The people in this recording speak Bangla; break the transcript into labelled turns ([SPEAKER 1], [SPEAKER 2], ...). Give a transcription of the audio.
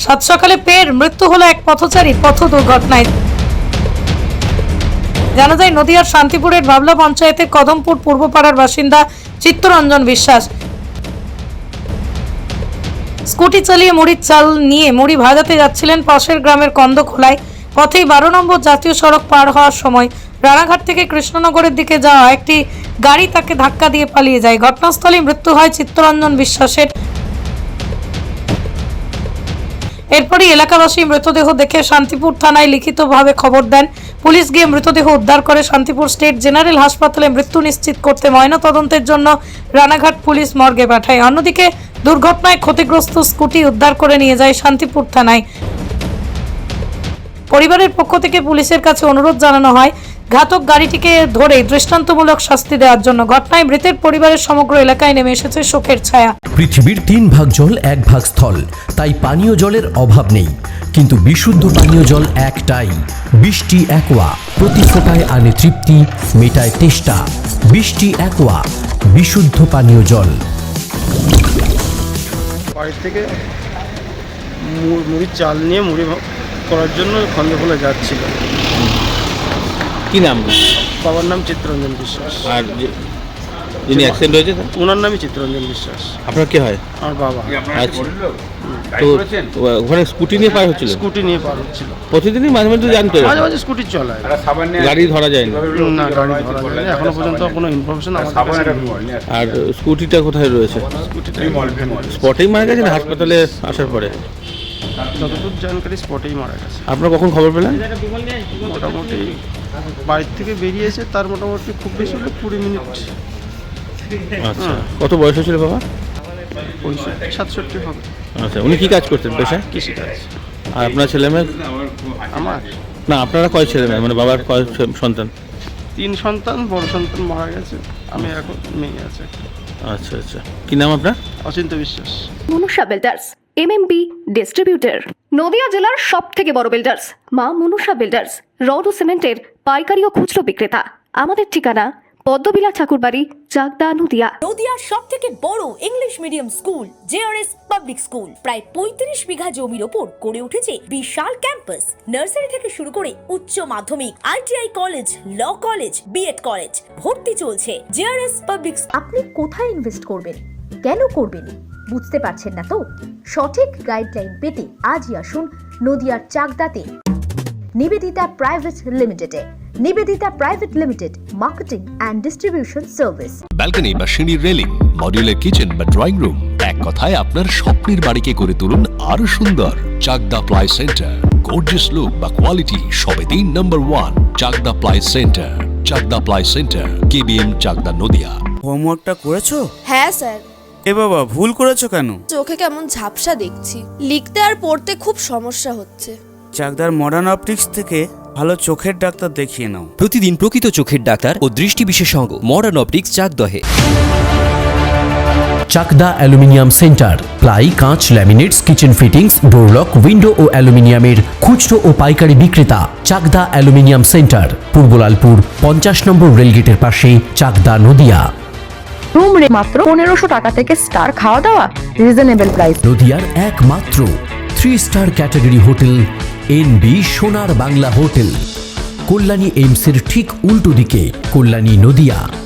[SPEAKER 1] সাত সকালে পেয়ের মৃত্যু হলো এক পথচারী পথ দুর্ঘটনায়। জানা যায় নদিয়ার শান্তিপুরের বাবলা পঞ্চায়েতের কদমপুর পূর্বপাড়ার বাসিন্দা চিত্তরঞ্জন বিশ্বাস স্কুটি চালিয়ে মুড়ির চাল নিয়ে মুড়ি ভাজাতে যাচ্ছিলেন পাশের গ্রামের কন্দখোলায়। পথেই 12 নম্বর জাতীয় সড়ক পার হওয়ার সময় রানাঘাট থেকে কৃষ্ণনগরের দিকে যাওয়া একটি গাড়ি তাকে ধাক্কা দিয়ে পালিয়ে যায়। ঘটনাস্থলেই মৃত্যু হয় চিত্তরঞ্জন বিশ্বাসের। এরপরই এলাকাবাসী মৃতদেহ দেখে শান্তিপুর থানায় লিখিতভাবে খবর দেন। পুলিশ গিয়ে মৃতদেহ উদ্ধার করে শান্তিপুর স্টেট জেনারেল হাসপাতালে মৃত্যু নিশ্চিত করতে ময়নাতদন্তের জন্য রানাঘাট পুলিশ মর্গে পাঠায়। অন্যদিকে দুর্ঘটনায় ক্ষতিগ্রস্ত স্কুটি উদ্ধার করে নিয়ে যায় শান্তিপুর থানায়। পরিবারের পক্ষ থেকে পুলিশের কাছে অনুরোধ জানানো হয় ঘাতক গাড়িটিকে ধরে দৃষ্টান্তমূলক শাস্তি দেওয়ার জন্য। ঘটনায় মৃতের পরিবারের সমগ্র এলাকায় নেমে এসেছে শোকের ছায়া।
[SPEAKER 2] পৃথিবীর 3 ভাগ জল 1 ভাগ স্থল, তাই পানীয় জলের অভাব নেই, কিন্তু বিশুদ্ধ পানীয় জল একটাই, বৃষ্টি অ্যাকোয়া। প্রতি ফোঁটায় আনে তৃপ্তি, মেটায় তেষ্টা। বৃষ্টি অ্যাকোয়া, বিশুদ্ধ পানীয় জল।
[SPEAKER 3] বাড়ি থেকে মুড়ির চাল নিয়ে মুড়ি করার জন্য খন্দখোলা যাচ্ছিল।
[SPEAKER 4] কি নাম?
[SPEAKER 3] বাবার নাম চিত্তরঞ্জন বিশ্বাস।
[SPEAKER 4] আর যিনি অ্যাক্সিডেন্ট হয়েছে
[SPEAKER 3] ওনার নামই চিত্তরঞ্জন বিশ্বাস।
[SPEAKER 4] আপনার কি হয়?
[SPEAKER 3] আমার বাবা।
[SPEAKER 4] আচ্ছা, তো ওখানে স্কুটি নিয়ে পার হচ্ছিল?
[SPEAKER 3] স্কুটি নিয়ে পার হচ্ছিল।
[SPEAKER 4] প্রতিদিনই মাঝে মাঝে জানতো
[SPEAKER 3] মাঝে মাঝে স্কুটি চলায়,
[SPEAKER 4] গাড়ি ধরা যায়নি?
[SPEAKER 3] না, গাড়ি ধরা যায়নি এখনো পর্যন্ত, কোনো ইনফরমেশন আমার কাছে নেই।
[SPEAKER 4] আর স্কুটিটা কোথায় রয়েছে? স্পটেই মারা গেছে না হাসপাতালে আসার পরে?
[SPEAKER 3] যতদূর জানকারি স্পটেই মারা গেছে।
[SPEAKER 4] আপনারা কখন খবর পেলেন?
[SPEAKER 3] মোটামুটি বাড়ির থেকে বেরিয়েছে তার মোটামুটি খুব বেশি হলে 20 মিনিট।
[SPEAKER 4] আচ্ছা, কত বয়স হয়েছিল বাবা?
[SPEAKER 3] 67 হবে।
[SPEAKER 4] আচ্ছা, উনি কি কাজ করতেন পেশায়?
[SPEAKER 3] কৃষিকাজ।
[SPEAKER 4] আর আপনার ছেলে মেয়ে?
[SPEAKER 3] আমার
[SPEAKER 4] না, আপনারা কয় ছেলে মেয়ে, মানে বাবার কয় সন্তান?
[SPEAKER 3] 3 সন্তান, বড় সন্তান মারা গেছে, আমি এখন মেয়ে আছে।
[SPEAKER 4] আচ্ছা আচ্ছা, কি নাম আপনার?
[SPEAKER 3] অচিন্ত বিশ্বাস।
[SPEAKER 5] Manusha builders MMB distributor, Nadia জেলার সবথেকে বড় বিল্ডার্স মা মনুষা বিল্ডার্স, রড ও সিমেন্টের পাইকারি ও খুচরো বিক্রেতা। আমাদের ঠিকানা পদ্মবিলা ঠাকুরবাড়ি, চাকদা, নদিয়া।
[SPEAKER 6] নদিয়ার সব থেকে বড় English medium school JRS public school প্রায় 35 বিঘা জমির ওপর গড়ে উঠেছে বিশাল ক্যাম্পাস। নার্সারি থেকে শুরু করে উচ্চ মাধ্যমিক, ITI college, law college, BEd college, ভর্তি চলছে জেআরএস পাবলিক।
[SPEAKER 7] আপনি কোথায় ইনভেস্ট করবেন, কেন করবেন বুঝতে পারছেন না তো? সঠিক গাইডলাইন পেতে আজই আসুন নদিয়ার চাকদাতে নিবেদিতা প্রাইভেট লিমিটেডে। Nivedita private limited, marketing and distribution service.
[SPEAKER 8] Balcony বা সিঁড়ির রেলিং, মডিউলার কিচেন বা ড্রয়িং রুম, এক কথায় আপনার স্বপ্নের বাড়িকে করে তুলুন আরো সুন্দর। Chakda ply centre, gorgeous look বা কোয়ালিটি সবে 3 number 1 Chakda ply centre. Chakda ply centre, KBM, Chakda, Nadia.
[SPEAKER 9] হোমওয়ার্কটা করেছো?
[SPEAKER 10] হ্যাঁ স্যার।
[SPEAKER 9] এ বাবা, ভুল করেছো কেন?
[SPEAKER 10] চোখে কেমন ঝাপসা দেখছি, লিখতে আর পড়তে খুব সমস্যা হচ্ছে।
[SPEAKER 9] চাকদার মডার্ন অপটিক্স থেকে ভালো চোখের ডাক্তার দেখিয়ে নাও।
[SPEAKER 2] প্রতিদিন প্রকৃত চোখের ডাক্তার ও দৃষ্টি বিশেষজ্ঞ মডার্ন অপটিক্স, চাকদহে। চাকদা অ্যালুমিনিয়াম সেন্টার, প্লাই, কাঁচ, laminates, kitchen fittings, door lock, window ও অ্যালুমিনিয়ামের খুচরো ও পাইকারি বিক্রেতা। চাকদা অ্যালুমিনিয়াম সেন্টার, পূর্ব লালপুর, 50 নম্বর রেলগেটের পাশে, চাকদা, নদিয়া।
[SPEAKER 7] রুম রে মাত্র 1500 টাকা থেকে স্টার, খাওয়া দাওয়া রিজনেবল প্রাইস।
[SPEAKER 2] নদিয়ার একমাত্র 3 স্টার ক্যাটাগরি হোটেল এনবি সোনার বাংলা হোটেল, কল্যাণী এইমসের ঠিক উল্টো দিকে, কল্যাণী, নদিয়া।